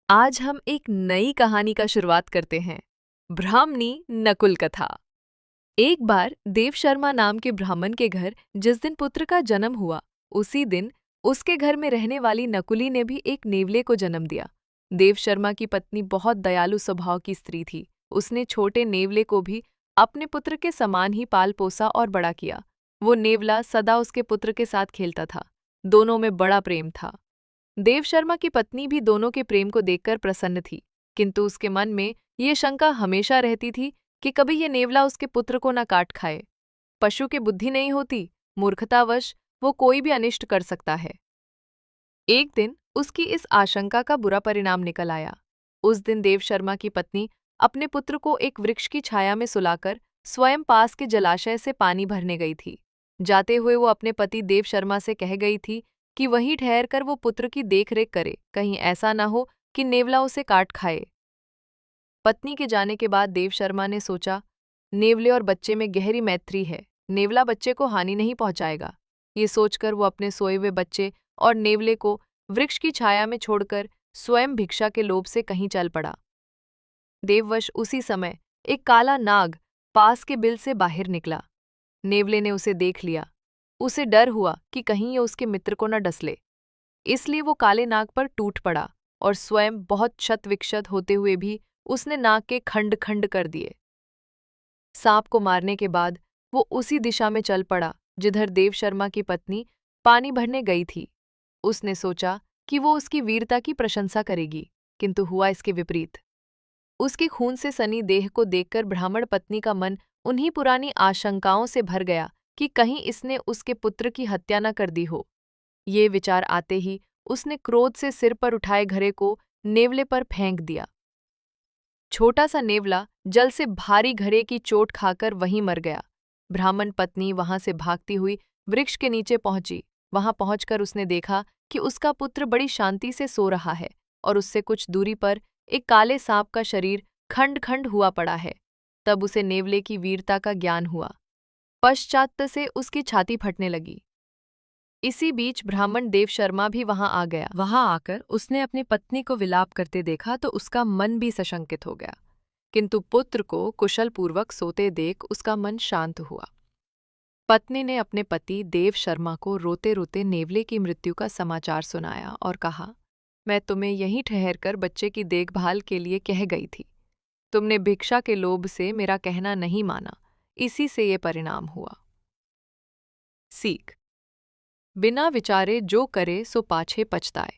आज हम एक नई कहानी का शुरुआत करते हैं। ब्राह्मणी नकुल कथा। एक बार देव शर्मा नाम के ब्राह्मण के घर जिस दिन पुत्र का जन्म हुआ, उसी दिन उसके घर में रहने वाली नकुली ने भी एक नेवले को जन्म दिया। देव शर्मा की पत्नी बहुत दयालु स्वभाव की स्त्री थी। उसने छोटे नेवले को भी अपने पुत्र के समान ही पाल पोसा और बड़ा किया। वो नेवला सदा उसके पुत्र के साथ खेलता था। दोनों में बड़ा प्रेम था। देव शर्मा की पत्नी भी दोनों के प्रेम को देखकर प्रसन्न थी, किंतु उसके मन में ये शंका हमेशा रहती थी कि कभी ये नेवला उसके पुत्र को न काट खाए। पशु की बुद्धि नहीं होती, मूर्खतावश वो कोई भी अनिष्ट कर सकता है। एक दिन उसकी इस आशंका का बुरा परिणाम निकल आया। उस दिन देव शर्मा की पत्नी अपने पुत्र को एक वृक्ष की छाया में सुलाकर स्वयं पास के जलाशय से पानी भरने गई थी। जाते हुए वो अपने पति देव शर्मा से कह गई थी कि वहीं ठहर कर वो पुत्र की देखरेख करे, कहीं ऐसा ना हो कि नेवला उसे काट खाए। पत्नी के जाने के बाद देव शर्मा ने सोचा, नेवले और बच्चे में गहरी मैत्री है, नेवला बच्चे को हानि नहीं पहुंचाएगा। ये सोचकर वो अपने सोए हुए बच्चे और नेवले को वृक्ष की छाया में छोड़कर स्वयं भिक्षा के लोभ से कहीं चल पड़ा। देववश उसी समय एक काला नाग पास के बिल से बाहर निकला। नेवले ने उसे देख लिया। उसे डर हुआ कि कहीं ये उसके मित्र को न डस ले, इसलिए वो काले नाग पर टूट पड़ा और स्वयं बहुत क्षत विक्षत होते हुए भी उसने नाग के खंड खंड कर दिए। सांप को मारने के बाद वो उसी दिशा में चल पड़ा जिधर देव शर्मा की पत्नी पानी भरने गई थी। उसने सोचा कि वो उसकी वीरता की प्रशंसा करेगी, किंतु हुआ इसके विपरीत। उसके खून से सनी देह को देखकर ब्राह्मण पत्नी का मन उन्हीं पुरानी आशंकाओं से भर गया कि कहीं इसने उसके पुत्र की हत्या न कर दी हो। ये विचार आते ही उसने क्रोध से सिर पर उठाए घड़े को नेवले पर फेंक दिया। छोटा सा नेवला जल से भारी घड़े की चोट खाकर वहीं मर गया। ब्राह्मण पत्नी वहां से भागती हुई वृक्ष के नीचे पहुंची। वहां पहुंचकर उसने देखा कि उसका पुत्र बड़ी शांति से सो रहा है और उससे कुछ दूरी पर एक काले सांप का शरीर खंड खंड हुआ पड़ा है। तब उसे नेवले की वीरता का ज्ञान हुआ। पश्चात से उसकी छाती फटने लगी। इसी बीच ब्राह्मण देव शर्मा भी वहां आ गया। वहां आकर उसने अपनी पत्नी को विलाप करते देखा तो उसका मन भी सशंकित हो गया, किंतु पुत्र को कुशलपूर्वक सोते देख उसका मन शांत हुआ। पत्नी ने अपने पति देव शर्मा को रोते रोते नेवले की मृत्यु का समाचार सुनाया और कहा, मैं तुम्हें यहीं ठहरकर बच्चे की देखभाल के लिए कह गई थी। तुमने भिक्षा के लोभ से मेरा कहना नहीं माना, इसी से ये परिणाम हुआ। सीख: बिना विचारे जो करे सो पाछे पछताए।